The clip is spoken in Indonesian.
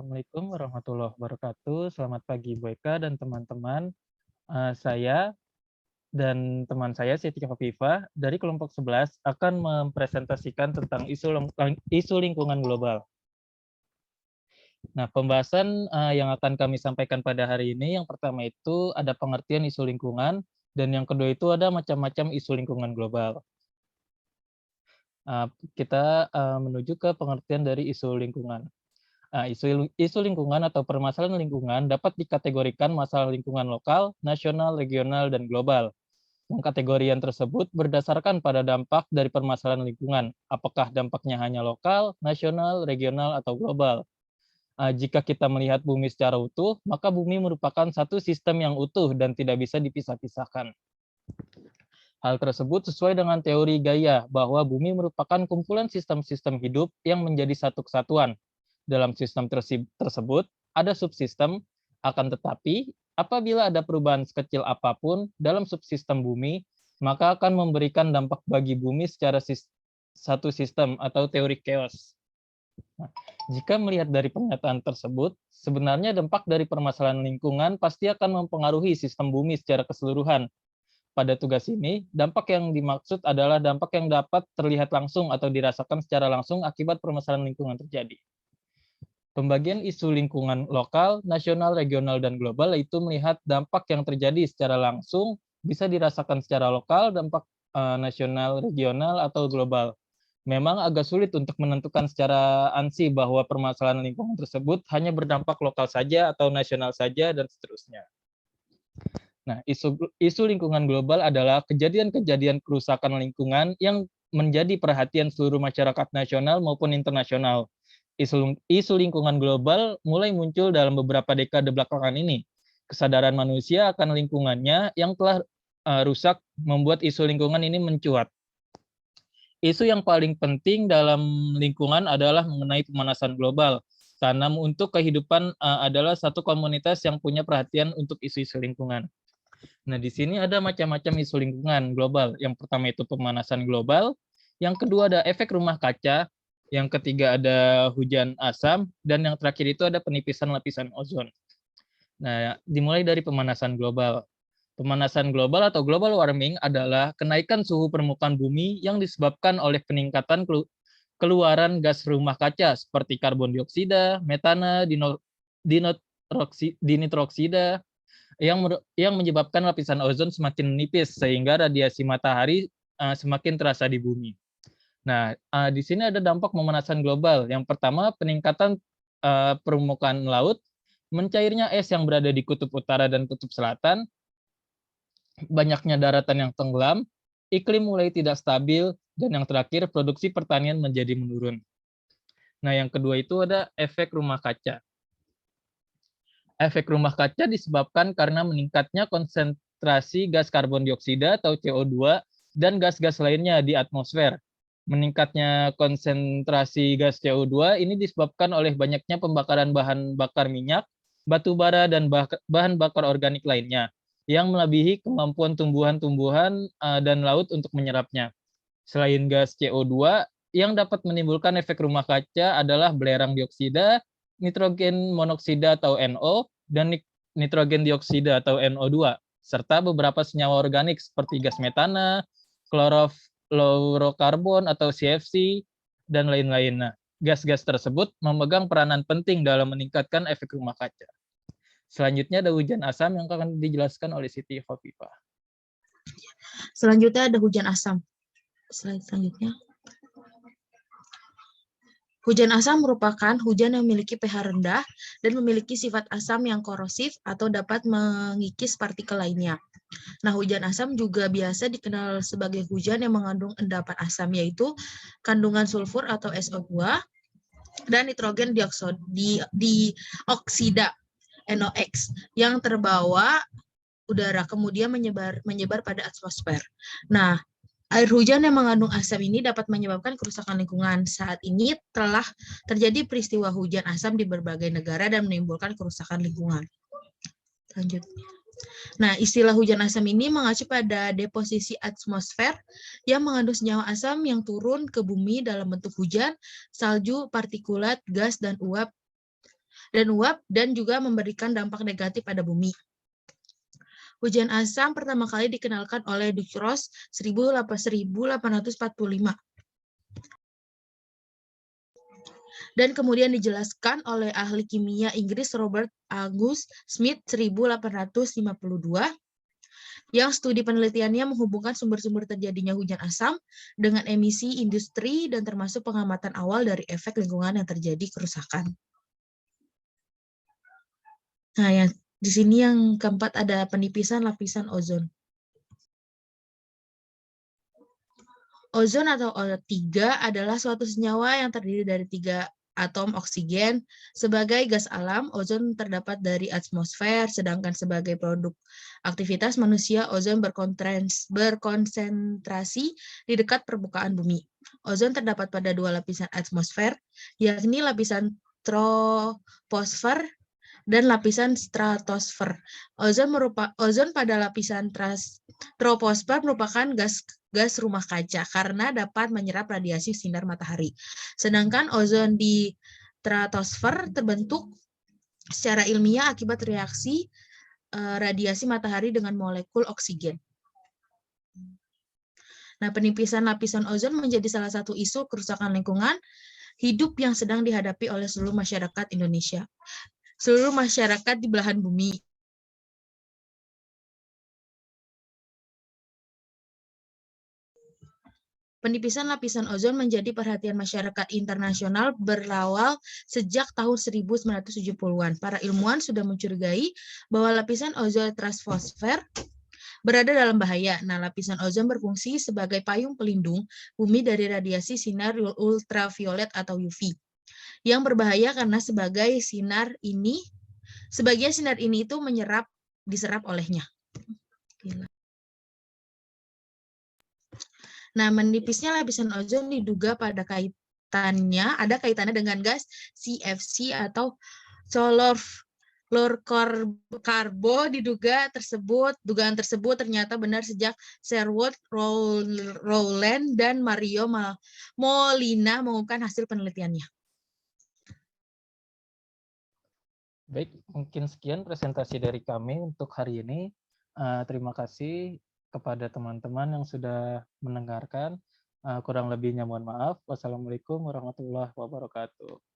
Assalamualaikum warahmatullahi wabarakatuh. Selamat pagi Bu Eka dan teman-teman. Saya dan teman saya Siti Khofifah dari kelompok 11 akan mempresentasikan tentang isu lingkungan global. Nah, pembahasan yang akan kami sampaikan pada hari ini, yang pertama itu ada pengertian isu lingkungan, dan yang kedua itu ada macam-macam isu lingkungan global. Kita menuju ke pengertian dari isu lingkungan. Isu lingkungan atau permasalahan lingkungan dapat dikategorikan masalah lingkungan lokal, nasional, regional, dan global. Pengkategorian tersebut berdasarkan pada dampak dari permasalahan lingkungan, apakah dampaknya hanya lokal, nasional, regional, atau global. Jika kita melihat bumi secara utuh, maka bumi merupakan satu sistem yang utuh dan tidak bisa dipisah-pisahkan. Hal tersebut sesuai dengan teori Gaia, bahwa bumi merupakan kumpulan sistem-sistem hidup yang menjadi satu kesatuan. Dalam sistem tersebut, ada subsistem, akan tetapi apabila ada perubahan sekecil apapun dalam subsistem bumi, maka akan memberikan dampak bagi bumi secara satu sistem atau teori chaos. Nah, jika melihat dari pernyataan tersebut, sebenarnya dampak dari permasalahan lingkungan pasti akan mempengaruhi sistem bumi secara keseluruhan. Pada tugas ini, dampak yang dimaksud adalah dampak yang dapat terlihat langsung atau dirasakan secara langsung akibat permasalahan lingkungan terjadi. Pembagian isu lingkungan lokal, nasional, regional, dan global itu melihat dampak yang terjadi secara langsung bisa dirasakan secara lokal, dampak nasional, regional, atau global. Memang agak sulit untuk menentukan secara ansi bahwa permasalahan lingkungan tersebut hanya berdampak lokal saja atau nasional saja, dan seterusnya. Nah, isu lingkungan global adalah kejadian-kejadian kerusakan lingkungan yang menjadi perhatian seluruh masyarakat nasional maupun internasional. Isu lingkungan global mulai muncul dalam beberapa dekade belakangan ini. Kesadaran manusia akan lingkungannya yang telah rusak membuat isu lingkungan ini mencuat. Isu yang paling penting dalam lingkungan adalah mengenai pemanasan global. Karena untuk kehidupan adalah satu komunitas yang punya perhatian untuk isu-isu lingkungan. Nah, di sini ada macam-macam isu lingkungan global. Yang pertama itu pemanasan global, yang kedua ada efek rumah kaca, yang ketiga ada hujan asam, dan yang terakhir itu ada penipisan lapisan ozon. Nah, dimulai dari pemanasan global. Pemanasan global atau global warming adalah kenaikan suhu permukaan bumi yang disebabkan oleh peningkatan keluaran gas rumah kaca seperti karbon dioksida, metana, dinitroksida, yang menyebabkan lapisan ozon semakin menipis sehingga radiasi matahari semakin terasa di bumi. Nah, di sini ada dampak pemanasan global. Yang pertama, peningkatan permukaan laut, mencairnya es yang berada di kutub utara dan kutub selatan, banyaknya daratan yang tenggelam, iklim mulai tidak stabil, dan yang terakhir, produksi pertanian menjadi menurun. Nah, yang kedua itu ada efek rumah kaca. Efek rumah kaca disebabkan karena meningkatnya konsentrasi gas karbon dioksida atau CO2 dan gas-gas lainnya di atmosfer. Meningkatnya konsentrasi gas CO2 ini disebabkan oleh banyaknya pembakaran bahan bakar minyak, batu bara, dan bahan bakar organik lainnya yang melebihi kemampuan tumbuhan-tumbuhan dan laut untuk menyerapnya. Selain gas CO2, yang dapat menimbulkan efek rumah kaca adalah belerang dioksida, nitrogen monoksida atau NO, dan nitrogen dioksida atau NO2, serta beberapa senyawa organik seperti gas metana, klorofluorokarbon atau CFC, dan lain-lain. Nah, gas-gas tersebut memegang peranan penting dalam meningkatkan efek rumah kaca. Selanjutnya ada hujan asam yang akan dijelaskan oleh Siti Khofifah. Selanjutnya ada hujan asam. Slide selanjutnya. Hujan asam merupakan hujan yang memiliki pH rendah dan memiliki sifat asam yang korosif atau dapat mengikis partikel lainnya. Nah, hujan asam juga biasa dikenal sebagai hujan yang mengandung endapan asam, yaitu kandungan sulfur atau SO2 dan nitrogen dioksida NOx yang terbawa udara kemudian menyebar pada atmosfer. Nah, air hujan yang mengandung asam ini dapat menyebabkan kerusakan lingkungan. Saat ini telah terjadi peristiwa hujan asam di berbagai negara dan menimbulkan kerusakan lingkungan. Lanjut. Nah, istilah hujan asam ini mengacu pada deposisi atmosfer yang mengandung senyawa asam yang turun ke bumi dalam bentuk hujan, salju, partikulat, gas, dan uap dan uap dan juga memberikan dampak negatif pada bumi. Hujan asam pertama kali dikenalkan oleh Ducros 1845 dan kemudian dijelaskan oleh ahli kimia Inggris Robert August Smith 1852 yang studi penelitiannya menghubungkan sumber-sumber terjadinya hujan asam dengan emisi industri dan termasuk pengamatan awal dari efek lingkungan yang terjadi kerusakan. Nah, yang di sini yang keempat ada penipisan lapisan ozon. Ozon atau O3 adalah suatu senyawa yang terdiri dari 3 atom oksigen. Sebagai gas alam, ozon terdapat dari atmosfer, sedangkan sebagai produk aktivitas manusia, ozon berkonsentrasi di dekat permukaan bumi. Ozon terdapat pada 2 lapisan atmosfer, yakni lapisan troposfer dan lapisan stratosfer. Ozon pada lapisan troposfer merupakan gas rumah kaca karena dapat menyerap radiasi sinar matahari. Sedangkan ozon di stratosfer terbentuk secara ilmiah akibat reaksi radiasi matahari dengan molekul oksigen. Nah, penipisan lapisan ozon menjadi salah satu isu kerusakan lingkungan hidup yang sedang dihadapi oleh seluruh masyarakat Indonesia. Seluruh masyarakat di belahan bumi. Penipisan lapisan ozon menjadi perhatian masyarakat internasional berawal sejak tahun 1970-an. Para ilmuwan sudah mencurigai bahwa lapisan ozon troposfer berada dalam bahaya. Nah, lapisan ozon berfungsi sebagai payung pelindung bumi dari radiasi sinar ultraviolet atau UV yang berbahaya karena sebagian sinar ini itu diserap olehnya. Nah, menipisnya lapisan ozon diduga ada kaitannya dengan gas CFC atau fluorkarbo. Dugaan tersebut ternyata benar sejak Sherwood Rowland dan Mario Molina mengumumkan hasil penelitiannya. Baik, mungkin sekian presentasi dari kami untuk hari ini. Terima kasih kepada teman-teman yang sudah mendengarkan. Kurang lebihnya mohon maaf. Wassalamualaikum warahmatullahi wabarakatuh.